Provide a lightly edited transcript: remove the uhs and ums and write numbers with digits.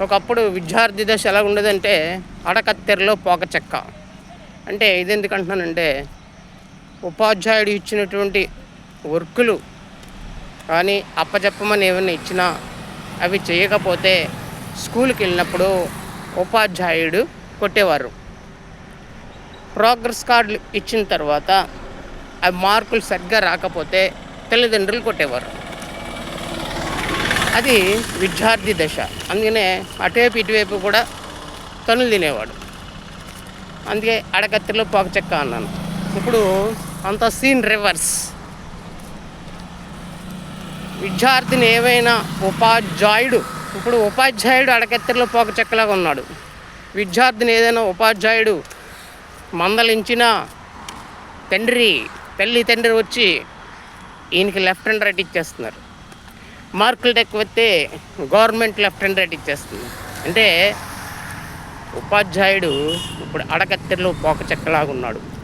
ఒకప్పుడు విద్యార్థి దశ ఎలా ఉండేదంటే అడకత్తెరలో పోక చెక్క. అంటే ఇదెందుకు అంటున్నానంటే, ఉపాధ్యాయుడు ఇచ్చినటువంటి వర్కులు కానీ అప్పచెప్పమని ఏమైనా ఇచ్చినా అవి చేయకపోతే స్కూల్కి వెళ్ళినప్పుడు ఉపాధ్యాయుడు కొట్టేవారు. ప్రోగ్రెస్ కార్డులు ఇచ్చిన తర్వాత అవి మార్కులు సరిగ్గా రాకపోతే తల్లిదండ్రులు కొట్టేవారు. అది విద్యార్థి దశ. అందుకనే అటువైపు ఇటువైపు కూడా తనులు తినేవాడు. అందుకే అడకత్తెరలో పోక చెక్క అన్నాను. ఇప్పుడు అంత సీన్ రివర్స్. విద్యార్థిని ఏవైనా ఉపాధ్యాయుడు అడకత్తెరలో పోక చెక్కలాగా ఉన్నాడు. విద్యార్థిని ఏదైనా ఉపాధ్యాయుడు మందలించిన తల్లి వచ్చి ఈయనకి లెఫ్ట్ అండ్ రైట్ ఇచ్చేస్తున్నారు. మార్కులు తక్కువైతే గవర్నమెంట్ లెఫ్ట్ అండ్ రైట్ ఇచ్చేస్తుంది. అంటే ఉపాధ్యాయుడు ఇప్పుడు అడకత్తెరలో పోక చెక్కలాగా ఉన్నాడు.